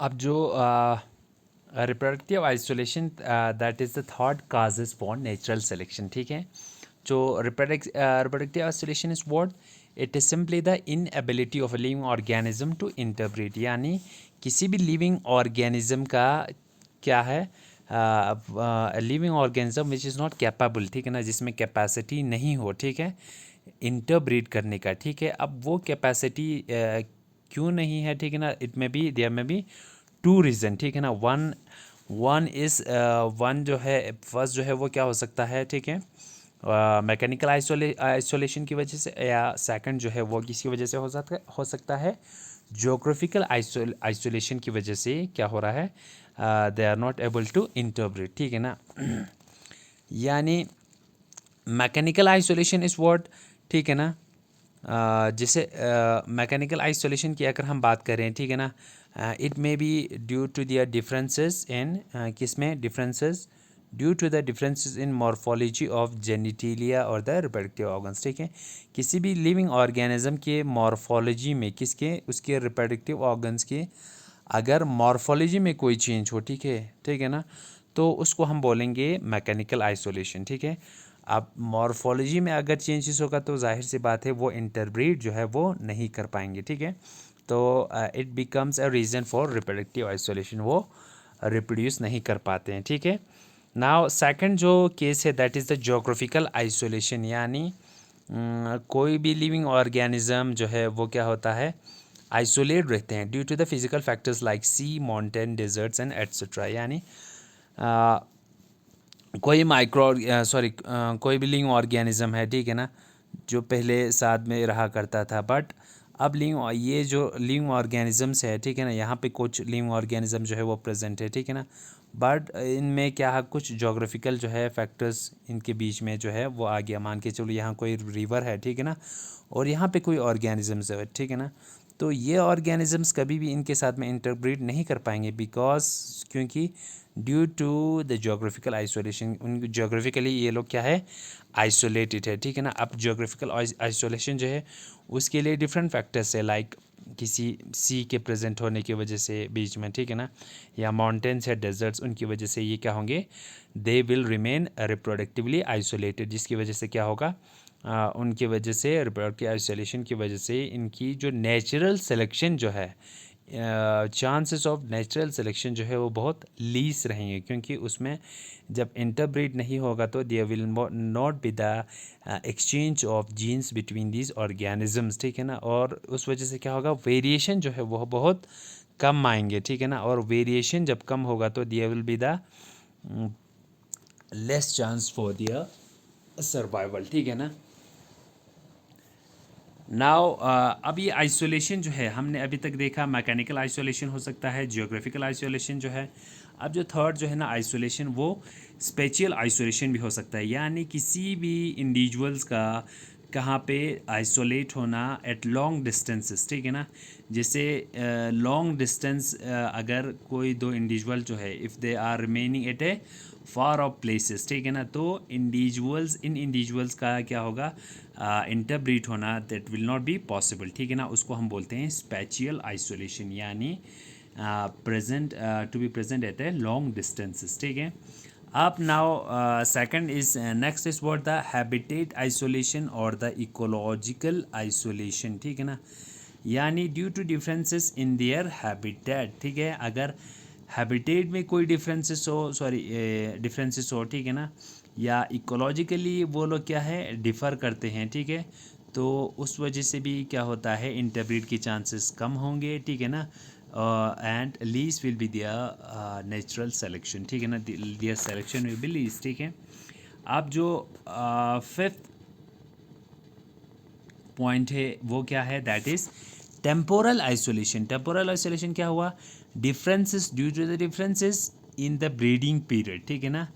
अब जो reproductive isolation that is the third causes for natural selection, ठीक है। जो reproductive isolation is what, it is simply the inability of a living organism to interbreed, यानी किसी भी living organism का क्या है, living organism which is not capable, ठीक है ना, जिसमें कैपेसिटी नहीं हो, ठीक है, इंटरब्रीड करने का, ठीक है। अब वो कैपेसिटी क्यों नहीं है, ठीक है ना, इट में बी देयर में बी टू रीज़न, ठीक है ना। वन वन इज़ वन जो है, फर्स्ट जो है वो क्या हो सकता है, ठीक है, मैकेनिकल आइसोलेशन की वजह से, या सेकंड जो है वो किसकी वजह से हो सकता है जोग्राफिकल आइसोलेशन की वजह से क्या हो रहा है, they are not able to interbreed, ठीक है ना। यानी मैकेनिकल आइसोलेशन इज़ व्हाट, ठीक है ना। जैसे मैकेनिकल आइसोलेशन की अगर हम बात करें, ठीक है ना, it may be due to their differences in किस में differences, due to the differences in morphology of genitalia और द रिप्रोडक्टिव ऑर्गन्स, ठीक है। किसी भी लिविंग ऑर्गेनिज्म के मॉर्फोलॉजी में, किसके, उसके रिप्रोडक्टिव ऑर्गन्स के अगर मॉर्फोलॉजी में कोई चेंज हो, ठीक है ना, तो उसको हम बोलेंगे मैकेनिकल आइसोलेशन, ठीक है। अब मॉर्फोलॉजी में अगर चेंजेस होगा तो जाहिर सी बात है वो इंटरब्रीड जो है वो नहीं कर पाएंगे, ठीक है। तो it becomes a reason for reproductive isolation, वो रिप्रोड्यूस नहीं कर पाते हैं, ठीक है। नाउ सेकंड जो केस है that is the geographical isolation, यानी कोई भी लिविंग ऑर्गेनिज्म जो है वो क्या होता है, आइसोलेट रहते हैं due to the physical factors like sea, mountain, deserts and etcetera, यानी कोई कोई भी लिविंग ऑर्गेनिज्म है, ठीक है ना, जो पहले साथ में रहा करता था, बट अब ये जो लिविंग ऑर्गेनिजम्स है, ठीक है ना, यहाँ पे कुछ लिविंग ऑर्गेनिज्म जो है वो प्रेजेंट है, ठीक है ना, बट इनमें क्या है, कुछ जोग्राफिकल जो है फैक्टर्स इनके बीच में जो है वो आ गया। मान के चलो यहाँ कोई रिवर है, ठीक है ना, और यहाँ पे कोई ऑर्गेनिजम्स है, ठीक है ना, तो ये ऑर्गेनिजम्स कभी भी इनके साथ में इंटरब्रीड नहीं कर पाएंगे, बिकॉज क्योंकि due to the geographical isolation, उन जोग्राफिकली ये लोग क्या है, आइसोलेटेड है, ठीक है ना। अब जोग्राफिकल आइसोलेशन जो है उसके लिए डिफरेंट फैक्टर्स है, लाइक किसी सी के प्रेजेंट होने की वजह से बीच में, ठीक है ना, या माउंटेन्स या डेजर्ट्स, उनकी वजह से ये क्या होंगे, they will remain reproductively isolated, जिसकी वजह से क्या होगा, उनकी वजह से रिप्रोडक्टिव आइसोलेशन की वजह से इनकी जो नेचुरल सिलेक्शन जो है, चांसेस ऑफ नेचुरल सिलेक्शन जो है वो बहुत लीस रहेंगे, क्योंकि उसमें जब इंटरब्रीड नहीं होगा तो there will not be the exchange of genes between these organisms, ठीक है ना, और उस वजह से क्या होगा, वेरिएशन जो है वह बहुत कम आएंगे, ठीक है ना, और वेरिएशन जब कम होगा तो there will be the less chance for their survival, ठीक है ना। नाउ अब ये आइसोलेशन जो है हमने अभी तक देखा, मैकेनिकल आइसोलेशन हो सकता है, जियोग्राफिकल आइसोलेशन जो है। अब जो थर्ड जो है ना आइसोलेशन, वो स्पेशियल आइसोलेशन भी हो सकता है, यानी किसी भी इंडिविजुअल्स का कहाँ पे आइसोलेट होना एट लॉन्ग डिस्टेंसेस, ठीक है ना। जैसे लॉन्ग डिस्टेंस अगर कोई दो इंडिविजुअल जो है, if they are remaining at a far of places, ठीक है ना, तो इंडिविजुअल्स का क्या होगा, इंटरब्रीड होना that will not be possible, ठीक है ना, उसको हम बोलते हैं स्पेशियल आइसोलेशन, यानी present to be present at a long distances, ठीक है। अब now second is next is what, the habitat isolation और द इकोलॉजिकल आइसोलेशन, ठीक है ना, यानी due to differences in their habitat, ठीक है। अगर हैबिटेट में कोई डिफरेंसेस हो, ठीक है ना, या इकोलॉजिकली वो लोग क्या है, डिफ़र करते हैं, ठीक है, तो उस वजह से भी क्या होता है, इंटरब्रीड के चांसेस कम होंगे, ठीक है ना, and lease will be their natural selection, ठीक है ना, दियर सेलेक्शन विल बी लीज, ठीक है। अब जो फिफ्थ पॉइंट है वो क्या है, that is temporal isolation. Temporal isolation क्या हुआ, differences due to the differences in the breeding period, ठीक है ना,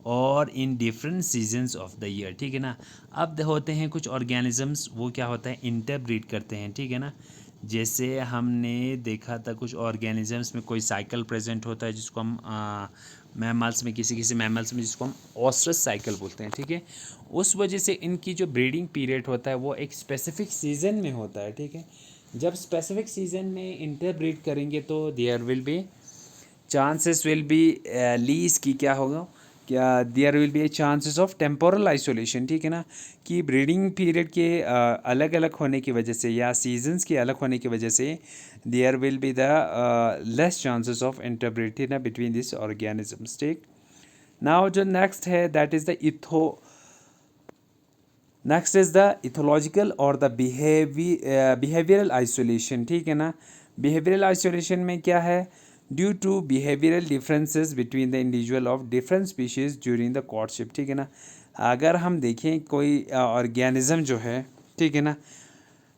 और in different seasons of the year, ठीक है ना। अब होते हैं कुछ ऑर्गेनिजम्स, वो क्या होता है, इंटरब्रीड करते हैं, ठीक है ना। जैसे हमने देखा था कुछ ऑर्गेनिजम्स में कोई साइकिल प्रेजेंट होता है, जिसको हम मैमल्स में, किसी किसी मैमल्स में जिसको हम ऑस्ट्रस साइकिल बोलते हैं, ठीक है। उस वजह से इनकी जो ब्रीडिंग पीरियड होता है वो एक स्पेसिफिक सीज़न में होता है, ठीक है। जब स्पेसिफिक सीजन में इंटरब्रीड करेंगे तो there will be chances will be least की क्या होगा, क्या there will be a chances of temporal isolation, ठीक है ना, कि ब्रीडिंग पीरियड के अलग अलग होने की वजह से या सीजन्स के अलग होने की वजह से there will be the less chances of interbreed, ठीक ना, बिटवीन दिस ऑर्गेनिजम्स, ठीक। नाउ जो नेक्स्ट है that is the next is the ethological or the behavioural isolation, ठीक है ना। बिहेवियरल आइसोलेशन में क्या है, due to behavioural differences between the individual of different species during the courtship, ठीक है ना। अगर हम देखें कोई ऑर्गेनिज्म जो है, ठीक है ना,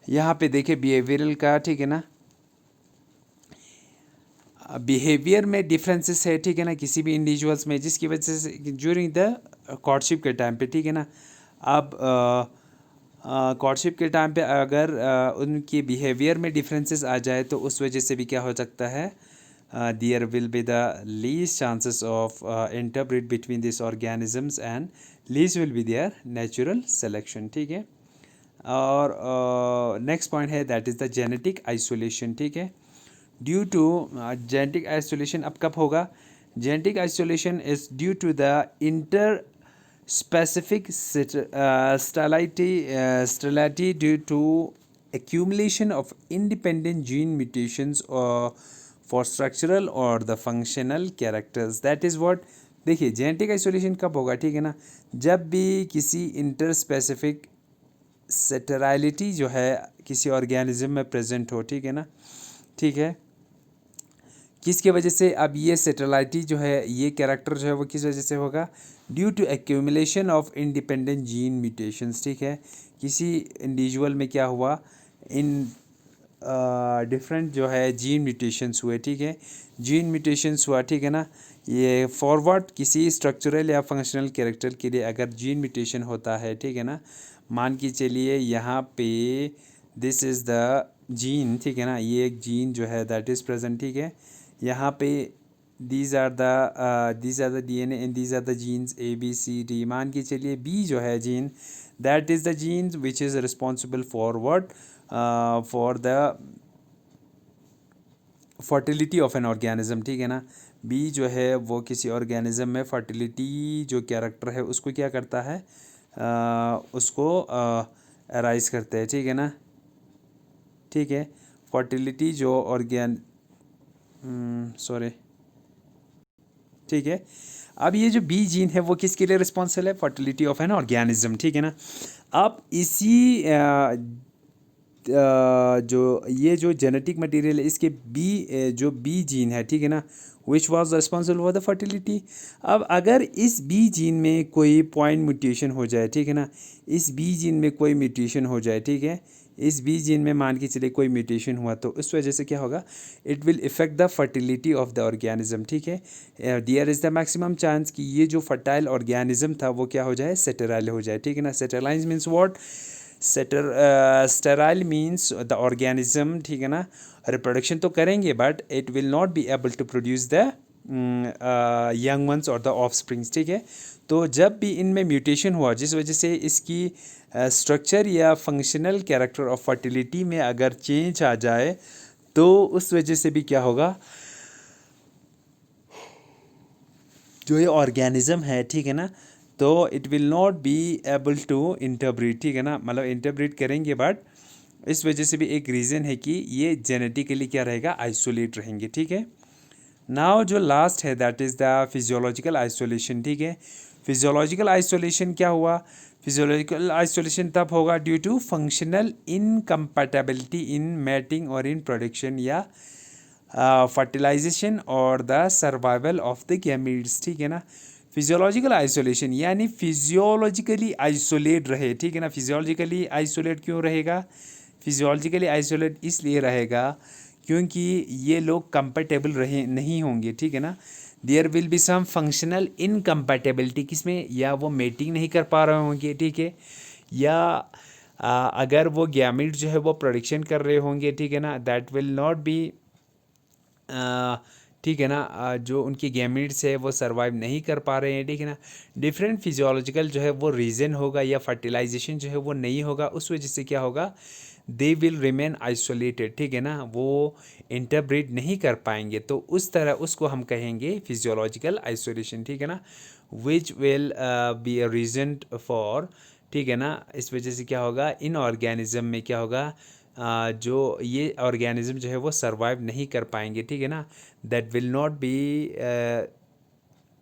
यहाँ पे देखें बिहेवियरल का, ठीक है ना, बिहेवियर में डिफरेंसेस है, ठीक है ना, किसी भी इंडिविजुअल्स में, जिसकी वजह से ड्यूरिंग द कॉर्टशिप के टाइम पे, ठीक है ना। अब कॉर्टशिप के टाइम पे अगर उनके बिहेवियर में डिफरेंसेस आ जाए तो उस वजह से भी क्या हो सकता है, there will be the least chances of interbreed between this organisms and least will be there natural selection, ठीक है। और नेक्स्ट पॉइंट है that is the genetic isolation, ठीक है। ड्यू टू जेनेटिक आइसोलेशन अब कब होगा, genetic isolation is due to the inter specific sterility due to accumulation of independent gene mutations or for structural or the functional characters, that is what। देखिए genetic isolation कब होगा, ठीक है ना, जब भी किसी इंटर स्पेसिफिक स्टेराइलिटी जो है किसी ऑर्गेनिज्म में प्रेजेंट हो, ठीक है ना, ठीक है, किसके वजह से, अब ये सेटेलाइटी जो है, ये कैरेक्टर जो है वो किस वजह से होगा, due to accumulation of independent gene mutations, ठीक है। किसी इंडिविजुअल में क्या हुआ, इन डिफरेंट जो है जीन म्यूटेशंस हुए, ठीक है, जीन म्यूटेशंस हुआ, ठीक है ना। ये फॉरवर्ड किसी स्ट्रक्चरल या फंक्शनल कैरेक्टर के लिए अगर जीन म्यूटेशन होता है, ठीक है ना, मान के चलिए यहाँ पे दिस इज़ द जीन, ठीक है ना, ये एक जीन जो है दैट इज़ प्रेजेंट, ठीक है, यहाँ पे these are the DNA and these are the genes A B C D, मान के चलिए B जो है gene, that is the genes which is responsible for what, for the fertility of an organism, ठीक है ना। B जो है वो किसी ऑर्गेनिज्म में फर्टिलिटी जो कैरेक्टर है उसको क्या करता है, उसको अराइज करते हैं, ठीक है ना, ठीक है। फर्टिलिटी जो सॉरी, ठीक है। अब ये जो बी जीन है वो किसके लिए रिस्पॉन्सिबल है, फर्टिलिटी ऑफ एन ऑर्गेनिज्म, ठीक है ना। अब इसी जो ये जो जेनेटिक मटेरियल है इसके जो बी जीन है, ठीक है ना, which was responsible for the fertility. अब अगर इस बी जीन में कोई पॉइंट म्यूटेशन हो जाए, ठीक है ना, इस बी जीन में कोई म्यूटेशन हो जाए, ठीक है, इस बी जीन में मान के चलिए कोई म्यूटेशन हुआ तो उस वजह से क्या होगा, it will affect the fertility of the organism, ठीक है। There is the maximum chance कि ये जो फर्टाइल ऑर्गेनिज्म था वो क्या हो जाए, सेटेराइल हो जाए, ठीक है ना। Sterilise means what, sterile means the organism, ठीक है ना, रिप्रोडक्शन तो करेंगे but it will not be able to produce the young ones or the offsprings, ठीक है। तो जब भी इनमें म्यूटेशन हुआ जिस वजह से इसकी स्ट्रक्चर या फंक्शनल कैरेक्टर ऑफ फर्टिलिटी में अगर चेंज आ जाए तो उस वजह से भी क्या होगा, जो ये ऑर्गेनिज्म है, ठीक है ना, तो it will not be able to interbreed, ठीक है ना, मतलब इंटरब्रीड करेंगे बट इस वजह से भी एक रीज़न है कि ये जेनेटिकली क्या रहेगा, आइसोलेट रहेंगे, ठीक है। नाउ जो लास्ट है that is the physiological isolation, ठीक है। फिजियोलॉजिकल आइसोलेशन क्या हुआ, फिजियोलॉजिकल आइसोलेशन तब होगा due to functional incompatibility in mating और इन प्रोडक्शन या फर्टिलाइजेशन और the survival of the gametes, ठीक है ना। फिजियोलॉजिकल आइसोलेशन यानी फिजियोलॉजिकली आइसोलेट रहे, ठीक है ना। फिजियोलॉजिकली आइसोलेट क्यों रहेगा, फिजियोलॉजिकली आइसोलेट इसलिए रहेगा क्योंकि ये लोग कंपेटेबल रहे नहीं होंगे, ठीक है ना। There will be some functional incompatibility, किसमें, या वो मेटिंग नहीं कर पा रहे होंगे, ठीक है, या अगर वो गैमीट जो है वो प्रोडक्शन कर रहे होंगे, ठीक है ना, दैट विल नॉट बी ठीक है ना, जो उनके गैमेट्स है वो सर्वाइव नहीं कर पा रहे हैं, ठीक है ना, डिफरेंट फिजियोलॉजिकल जो है वो रीज़न होगा या फर्टिलाइजेशन जो है वो नहीं होगा, उस वजह से क्या होगा, दे विल रिमेन आइसोलेटेड, ठीक है ना, वो इंटरब्रीड नहीं कर पाएंगे, तो उस तरह उसको हम कहेंगे फिजियोलॉजिकल आइसोलेशन, ठीक है ना, which will be a reason for, ठीक है ना, इस वजह से क्या होगा, इन ऑर्गेनिज्म में क्या होगा, जो ये ऑर्गेनिज्म जो है वो सर्वाइव नहीं कर पाएंगे, ठीक है ना, that will not B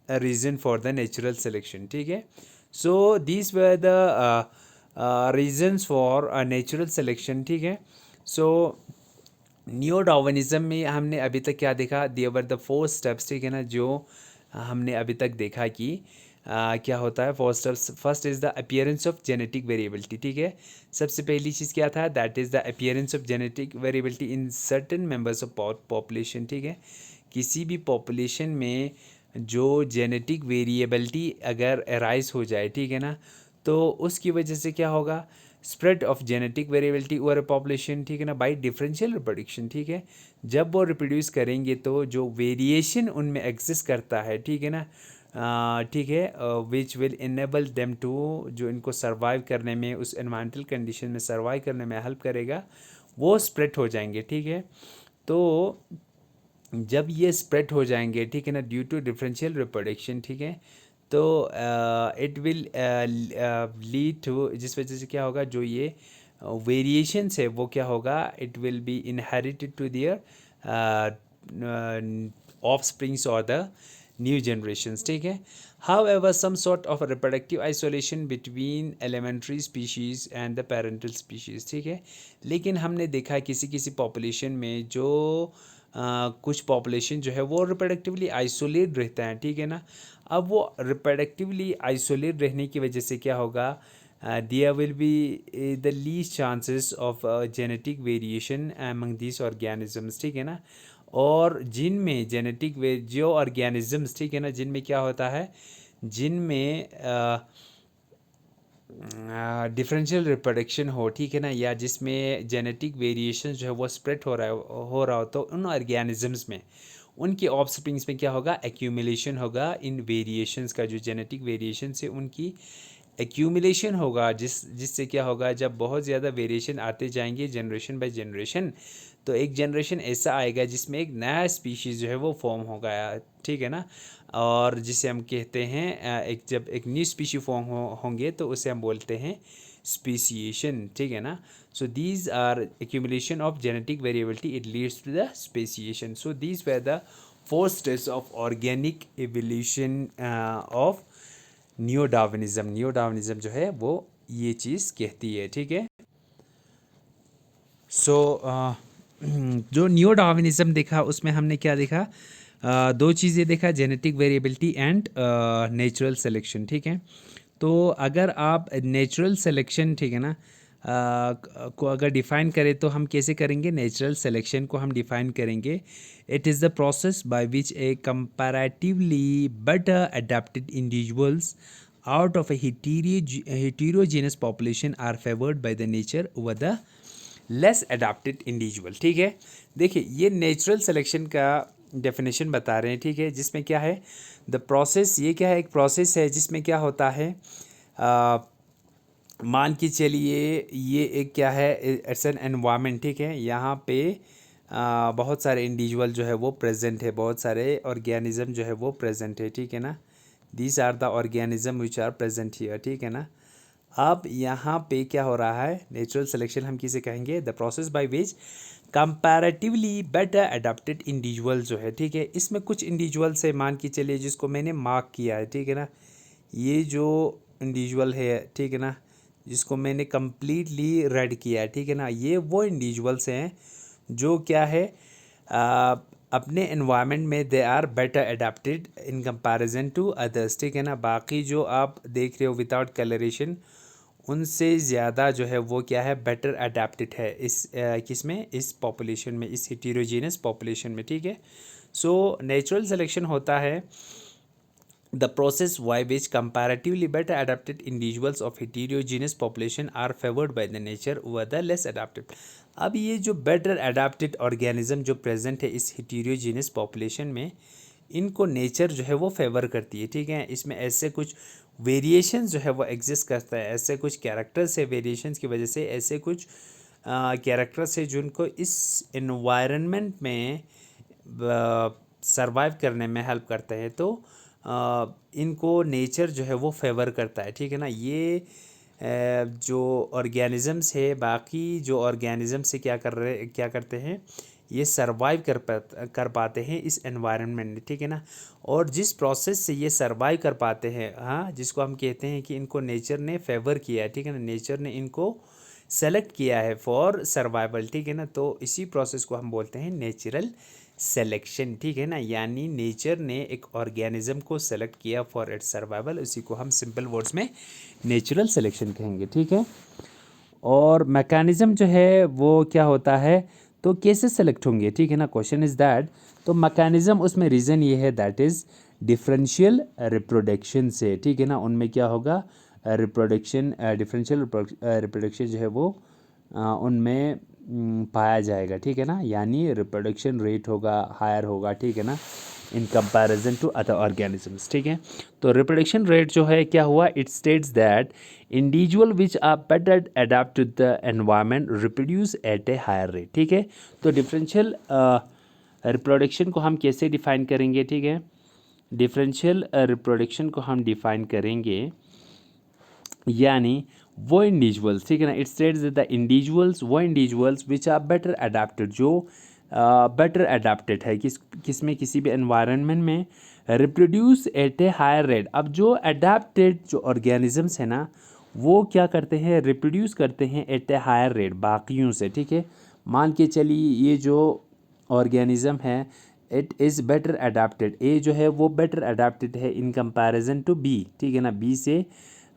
a reason for the natural selection, ठीक है, so these were the reasons for a natural selection, ठीक है, so न्यू डार्विनिज्म में हमने अभी तक क्या देखा, there were the four steps, ठीक है ना, जो हमने अभी तक देखा कि क्या होता है four steps, first is the appearance of genetic variability, ठीक है, सबसे पहली चीज़ क्या था, that is the appearance of genetic variability in certain members of population, ठीक है, किसी भी पॉपुलेशन में जो जेनेटिक वेरिएबिलिटी अगर अराइज हो जाए, ठीक है ना, तो उसकी वजह से क्या होगा, spread of genetic variability over population, ठीक है ना, बाय डिफरेंशियल रिप्रोडक्शन, ठीक है, जब वो रिप्रोड्यूस करेंगे तो जो वेरिएशन उनमें एग्जिस्ट करता है, ठीक है ना, ठीक है, which will enable them to, जो इनको सर्वाइव करने में, उस एनवायरमेंटल कंडीशन में सर्वाइव करने में हेल्प करेगा, वो स्प्रेड हो जाएंगे, ठीक है, तो जब ये स्प्रेड हो जाएंगे, ठीक है ना, ड्यू टू डिफरेंशियल रिप्रोडक्शन, ठीक है, तो इट विल लीड टू, जिस वजह से क्या होगा, जो ये वेरिएशंस है वो क्या होगा, it will be inherited to their offsprings और द न्यू जनरेशंस, ठीक है, however some sort of a reproductive isolation between elementary species and the parental species, ठीक है, लेकिन हमने देखा किसी किसी पॉपुलेशन में जो कुछ पॉपुलेशन जो है वो रिप्रोडक्टिवली आइसोलेट रहता है, ठीक है ना, अब वो रिप्रोडक्टिवली आइसोलेट रहने की वजह से क्या होगा, there will be the least chances of genetic variation among this organisms, ठीक है ना, और जिनमें जेनेटिक वे जो ऑर्गेनिजम्स, ठीक है ना, जिनमें क्या होता है, जिनमें डिफरेंशियल रिप्रोडक्शन हो, ठीक है ना, या जिसमें जेनेटिक वेरिएशन जो है वो स्प्रेड हो रहा हो, तो उन ऑर्गेनिजम्स में, उनकी ऑफस्प्रिंग्स में क्या होगा, एक्यूमुलेशन होगा इन वेरिएशंस का, जो जेनेटिक वेरिएशन से उनकी एक्यूमुलेशन होगा, जिससे क्या होगा, जब बहुत ज़्यादा वेरिएशन आते जाएंगे जनरेशन बाय जनरेशन, तो एक जनरेशन ऐसा आएगा जिसमें एक नया स्पीशीज़ जो है वो फॉर्म होगा, ठीक है ना, और जिसे हम कहते हैं जब एक न्यू स्पीशी फॉर्म होंगे तो उसे हम बोलते हैं स्पेसिएशन, ठीक है ना, so these are accumulation of genetic variability, it leads to the speciation, so these were the four stage of organic evolution of neo Darwinism जो है वो ये चीज़ कहती है, ठीक है, सो जो न्यू डार्विनिज्म देखा उसमें हमने क्या देखा, दो चीज़ें देखा, genetic variability and natural selection, ठीक है, तो अगर आप नेचुरल सिलेक्शन, ठीक है ना, को अगर डिफ़ाइन करें तो हम कैसे करेंगे, नेचुरल सिलेक्शन को हम डिफ़ाइन करेंगे, it is the process by which A comparatively better adapted individuals out of a heterogeneous population are favored by the nature over the less adapted individual, ठीक है, देखिए ये नेचुरल सिलेक्शन का definition बता रहे हैं, ठीक है, जिसमें क्या है, द प्रोसेस, ये क्या है, एक प्रोसेस है जिसमें क्या होता है, मान के चलिए ये एक क्या है, इट्स एन एनवायरनमेंट, ठीक है, यहाँ पे बहुत सारे इंडिविजुअल जो है वो प्रेजेंट है, बहुत सारे ऑर्गेनिज्म जो है वो प्रेजेंट है, ठीक है ना, these are the organism which are present here, ठीक है ना, अब यहाँ पे क्या हो रहा है, नेचुरल सिलेक्शन हम किसे कहेंगे, the process by which comparatively better adapted individual जो है, ठीक है, इसमें कुछ इंडिविजुअल से मान के चलिए जिसको मैंने मार्क किया है, ठीक है ना, ये जो इंडिविजुअल है, ठीक है ना, जिसको मैंने कम्प्लीटली रेड किया है, ठीक है ना, ये वो इंडिविजुअल्स हैं जो क्या है, अपने एनवायरनमेंट में they are better adapted in comparison to others, ठीक है ना, बाकी जो आप देख रहे हो विदाउट कलरेशन, उनसे ज़्यादा जो है वो क्या है, बेटर अडेप्टेड है इस किस में, इस पॉपुलेशन में, इस हेटेरोजेनस पॉपुलेशन में, ठीक है, सो नेचुरल सिलेक्शन होता है The process by which comparatively better adapted individuals of heterogeneous population are favored by the nature over the less adapted. अब ये जो better adapted organism जो present है इस heterogeneous population में, इनको नेचर जो है वो फेवर करती है, ठीक है। इसमें ऐसे कुछ वेरिएशंस जो है वो एग्जिस्ट करता है, ऐसे कुछ कैरेक्टर्स है, वेरिएशंस की वजह से ऐसे कुछ कैरेक्टर्स है जिनको इस एनवायरनमेंट में सरवाइव करने में हेल्प करते हैं। तो इनको नेचर जो है वो फेवर करता है, ठीक है ना। ये जो ऑर्गेनिजम्स है, बाकी जो ऑर्गेनिजम्स से क्या करते हैं, ये सरवाइव कर पाते हैं इस एनवायरनमेंट में, ठीक है ना। और जिस प्रोसेस से ये सरवाइव कर पाते हैं, हाँ, जिसको हम कहते हैं कि इनको नेचर ने फेवर किया है, ठीक है ना, नेचर ने इनको सेलेक्ट किया है फॉर सर्वाइवल, ठीक है ना। तो इसी प्रोसेस को हम बोलते हैं नेचुरल सेलेक्शन, ठीक है ना। यानी नेचर ने एक ऑर्गेनिज्म को सेलेक्ट किया फॉर इट्स सर्वाइवल, उसी को हम सिंपल वर्ड्स में नेचुरल सिलेक्शन कहेंगे, ठीक है। और मैकेनिज्म जो है वो क्या होता है, तो कैसे सेलेक्ट होंगे, ठीक है ना। क्वेश्चन इज दैट, तो मैकेनिज्म उसमें रीज़न ये है दैट इज़ डिफरेंशियल रिप्रोडक्शन से, ठीक है ना। उनमें क्या होगा, रिप्रोडक्शन, डिफरेंशियल रिप्रोडक्शन जो है वो उनमें पाया जाएगा, ठीक है ना। यानी रिप्रोडक्शन रेट होगा, हायर होगा, ठीक है ना, in comparison to other organisms, ठीक है। तो रिप्रोडक्शन रेट जो है क्या हुआ, it states that individual which are better adept to the environment reproduce at a higher rate, ठीक है। तो डिफरेंशियल रिप्रोडक्शन को हम कैसे डिफाइन करेंगे, ठीक है। डिफरेंशियल रिप्रोडक्शन को हम डिफाइन करेंगे, यानी वो इंडिविजुअल्स, ठीक है ना, इट स्टेट्स द इंडिविजुअल्स, वो individuals which are better adapted, जो बेटर अडेप्टेड है किस में, किसी भी एनवायरनमेंट में, reproduce at a higher rate. अब जो अडेप्टेड जो ऑर्गेनिजम्स है ना, वो क्या करते हैं, रिप्रोड्यूस करते हैं एट ए हायर रेट बाकियों से, ठीक है। मान के चलिए ये जो ऑर्गेनिज्म है, इट इज़ बेटर अडेप्टेड, ए जो है वो बेटर अडेप्टेड है इन कंपैरिजन टू बी, ठीक है ना, बी से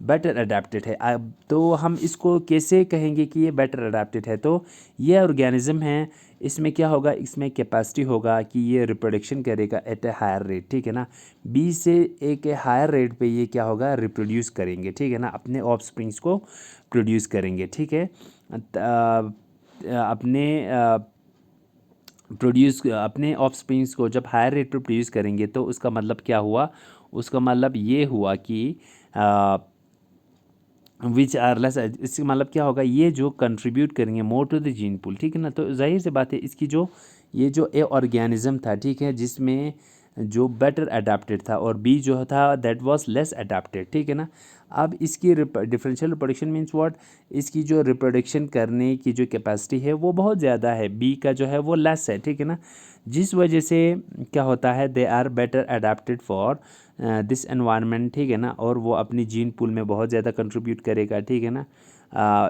बेटर अडेप्टेड है। अब तो हम इसको कैसे कहेंगे कि ये बेटर अडेप्टेड है, तो ये ऑर्गेनिज्म है, इसमें क्या होगा, इसमें कैपेसिटी होगा कि ये रिप्रोडक्शन करेगा एट ए हायर रेट, ठीक है ना। बी से एक हायर रेट पे ये क्या होगा, रिप्रोड्यूस करेंगे, ठीक है ना, अपने ऑफस्प्रिंग्स को प्रोड्यूस करेंगे, ठीक है। अपने ऑफस्प्रिंग्स को जब हायर रेट पे प्रोड्यूस करेंगे, तो उसका मतलब क्या हुआ, उसका मतलब ये हुआ कि विच आर लेस, इसका मतलब क्या होगा, ये जो कंट्रीब्यूट करेंगे more to the gene pool, ठीक है ना। तो जाहिर सी बात है, इसकी जो ये जो ए ऑर्गेनिज्म था, ठीक है, जिसमें जो बेटर अडेप्टेड था, और बी जो था दैट वाज लेस अडेप्टेड, ठीक है ना। अब इसकी डिफरेंशियल रिप्रोडक्शन मीन्स व्हाट, इसकी जो रिप्रोडक्शन करने की जो कैपेसिटी है वो बहुत ज़्यादा है, बी का जो है वो लेस है, ठीक है ना। जिस वजह से क्या होता है, they are better adapted for this environment, ठीक है ना। और वो अपनी जीन पूल में बहुत ज़्यादा कंट्रीब्यूट करेगा, ठीक है ना।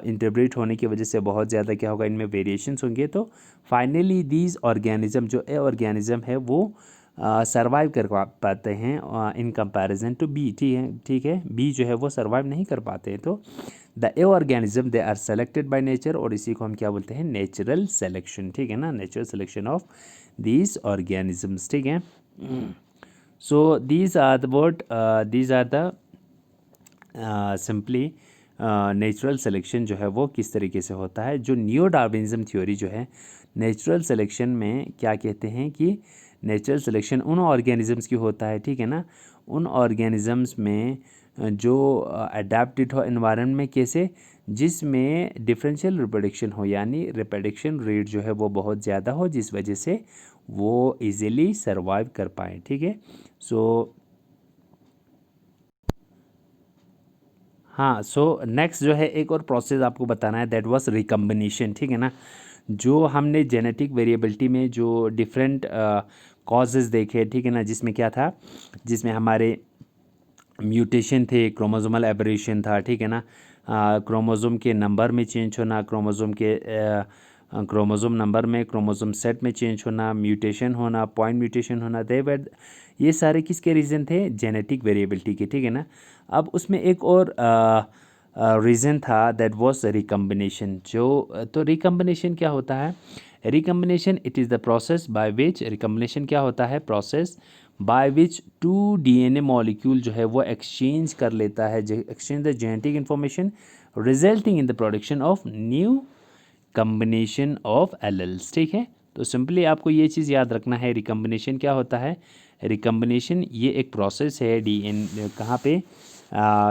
इंटरब्रीड होने की वजह से बहुत ज़्यादा क्या होगा, इनमें वेरिएशंस होंगे। तो फाइनली दीज ऑर्गेनिज्म, जो ए ऑर्गेनिज्म है वो सरवाइव कर पाते हैं इन कंपैरिजन टू बी, ठीक है, बी जो है वो सरवाइव नहीं कर पाते हैं। तो the a organism they are selected by nature, और इसी को हम क्या बोलते हैं, नेचुरल सेलेक्शन, ठीक है ना, natural selection of these organisms, ठीक है। So these are the simply natural selection जो है वो किस तरीके से होता है। जो नियो डार्विनिज्म थ्योरी जो है, नेचुरल सिलेक्शन में क्या कहते हैं कि नेचुरल सिलेक्शन उन ऑर्गेनिजम्स की होता है, ठीक है ना, उन ऑर्गेनिजम्स में जो अडेप्टेड हो एनवायरनमेंट में, कैसे, जिसमें डिफरेंशियल रिप्रोडक्शन हो, यानी रिप्रोडक्शन रेट जो है वो बहुत ज़्यादा हो, जिस वजह से वो इजीली सरवाइव कर पाए, ठीक है। सो हाँ, सो नेक्स्ट जो है एक और प्रोसेस आपको बताना है, दैट वाज रिकम्बिनेशन, ठीक है ना। जो हमने जेनेटिक वेरिएबिलिटी में जो डिफरेंट कॉजेज़ देखे, ठीक है ना, जिसमें क्या था, जिसमें हमारे म्यूटेशन थे, क्रोमोसोमल एबरेशन था, ठीक है ना, क्रोमोसोम के नंबर में चेंज होना, क्रोमोसोम नंबर में, क्रोमोसोम सेट में चेंज होना, म्यूटेशन होना, पॉइंट म्यूटेशन होना, ये सारे किसके रीज़न थे, जेनेटिक वेरिएबिलिटी के, ठीक है ना। अब उसमें एक और रीज़न था दैट वाज रिकम्बिनेशन। तो रिकम्बिनेशन क्या होता है? Recombination it is the process by which, recombination क्या होता है? Process by which two DNA molecule जो है वो एक्सचेंज कर लेता है, exchange the genetic information resulting in the production of new combination of alleles. ठीक है, तो सिंपली आपको ये चीज़ याद रखना है, रिकम्बिनेशन क्या होता है? रिकम्बिनेशन ये एक प्रोसेस है डीएन कहाँ पे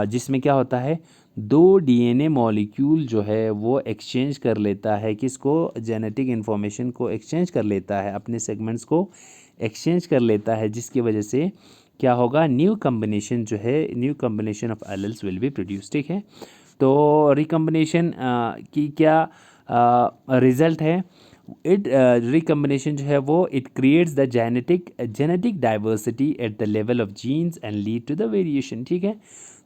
जिसमें क्या होता है, दो डीएनए मॉलिक्यूल जो है वो एक्सचेंज कर लेता है, किसको? जेनेटिक इन्फॉर्मेशन को एक्सचेंज कर लेता है, अपने सेगमेंट्स को एक्सचेंज कर लेता है, जिसकी वजह से क्या होगा? न्यू कम्बिनेशन जो है, new combination of alleles will be produce. ठीक है, तो रिकम्बिनेशन की क्या रिजल्ट है? इट रिकम्बिनेशन जो है वो it creates the genetic diversity at the level of genes and lead to the variation. ठीक है,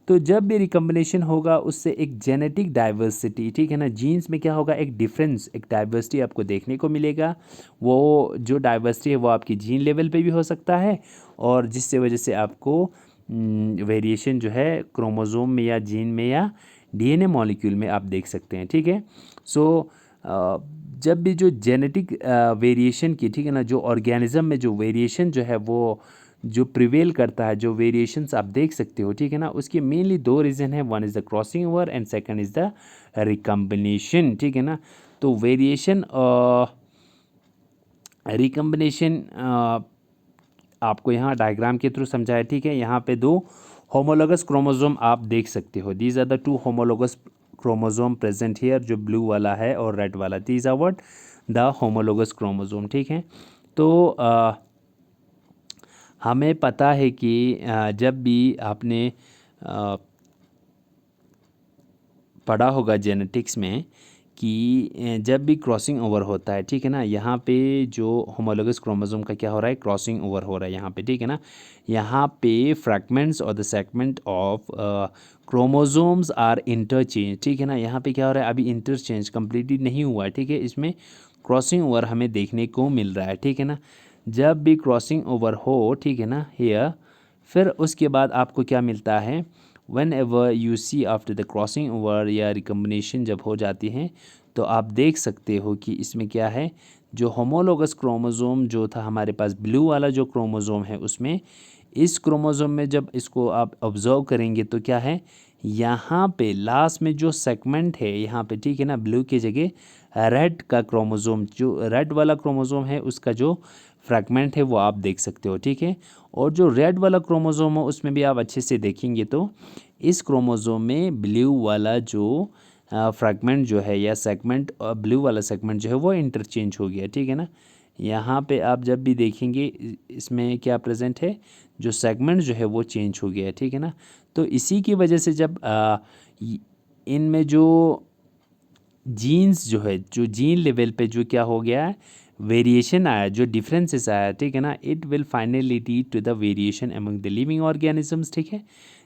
तो जब भी रिकम्बिनेशन होगा उससे एक जेनेटिक डाइवर्सिटी, ठीक है ना, जीन्स में क्या होगा? एक डिफरेंस, एक डाइवर्सिटी आपको देखने को मिलेगा। वो जो डाइवर्सिटी है वो आपकी जीन लेवल पे भी हो सकता है, और जिससे वजह से आपको वेरिएशन जो है क्रोमोसोम में या जीन में या डीएनए मॉलिक्यूल में आप देख सकते हैं। ठीक है, सो जब भी जो जेनेटिक वेरिएशन की, ठीक है ना, जो ऑर्गेनिज्म में जो वेरिएशन जो है वो जो प्रिवेल करता है, जो वेरिएशंस आप देख सकते हो, ठीक है ना, उसके मेनली दो रीज़न है, one is the crossing over and second is the recombination. ठीक है ना, तो वेरिएशन रिकम्बिनेशन आपको यहाँ डायग्राम के थ्रू समझाया। ठीक है, यहाँ पे दो होमोलोगस क्रोमोसोम आप देख सकते हो, these are the two homologous chromosome present here, जो ब्लू वाला है और रेड वाला, these are what? The homologous chromosome. ठीक है, तो हमें पता है कि जब भी आपने पढ़ा होगा जेनेटिक्स में कि जब भी क्रॉसिंग ओवर होता है, ठीक है ना, यहाँ पे जो होमोलोगस क्रोमोसोम का क्या हो रहा है? क्रॉसिंग ओवर हो रहा है यहाँ पे। ठीक है ना, यहाँ पे फ्रैगमेंट्स और the segment of chromosomes are interchange. ठीक है ना, यहाँ पे क्या हो रहा है? अभी इंटरचेंज कंप्लीटली नहीं हुआ है। ठीक है, इसमें क्रॉसिंग ओवर हमें देखने को मिल रहा है। ठीक है ना, जब भी क्रॉसिंग ओवर हो, ठीक है ना, हियर, फिर उसके बाद आपको क्या मिलता है? Whenever you see after the crossing over या रिकम्बिनेशन जब हो जाती है, तो आप देख सकते हो कि इसमें क्या है? जो होमोलोगस क्रोमोसोम जो था हमारे पास, ब्लू वाला जो क्रोमोसोम है, उसमें इस क्रोमोसोम में जब इसको आप ऑब्जर्व करेंगे तो क्या है? यहाँ पे लास्ट में जो सेगमेंट है यहाँ पे, ठीक है ना, ब्लू की जगह रेड का क्रोमोसोम, जो रेड वाला क्रोमोसोम है उसका जो फ्रैगमेंट है वो आप देख सकते हो। ठीक है, और जो रेड वाला क्रोमोसोम है उसमें भी आप अच्छे से देखेंगे तो इस क्रोमोसोम में ब्लू वाला जो फ्रैगमेंट जो है या सेगमेंट, ब्लू वाला सेगमेंट जो है वो इंटरचेंज हो गया। ठीक है ना, यहाँ पे आप जब भी देखेंगे इसमें क्या प्रेजेंट है? जो सेगमेंट जो है वो चेंज हो गया है। ठीक है ना, तो इसी की वजह से जब इनमें जो जीन्स जो है, जो जीन लेवल पे जो क्या हो गया है? वेरिएशन आया, जो डिफरेंसेस आया, ठीक है ना, it will finally lead to the variation among the living organisms. ठीक है,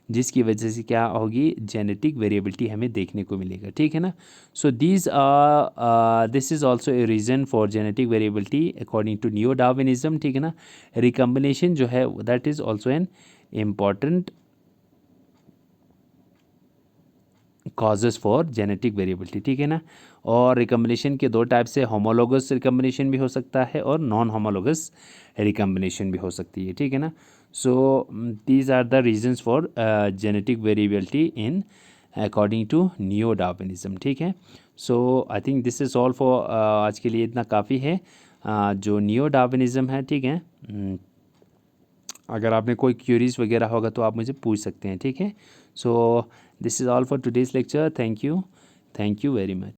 जिसकी वजह से क्या होगी? जेनेटिक वेरिएबिलिटी हमें देखने को मिलेगा। ठीक है ना, so this is also a reason for genetic variability according to neo Darwinism. ठीक है ना, रिकम्बिनेशन जो है that is also an important causes for genetic variability. ठीक है ना, और रिकम्बिनेशन के दो टाइप से, होमोलोगस रिकम्बिनेशन भी हो सकता है और नॉन होमोलोगस रिकम्बिनेशन भी हो सकती है। ठीक है ना, so these are the reasons for genetic variability in according to neo Darwinism. ठीक है, so I think this is all for, आज के लिए इतना काफ़ी है जो नियो डार्विनिज्म है। ठीक है, अगर आपने कोई क्यूरीज वगैरह होगा तो आप मुझे पूछ सकते हैं। ठीक है, सो this is all for today's lecture. Thank you very much.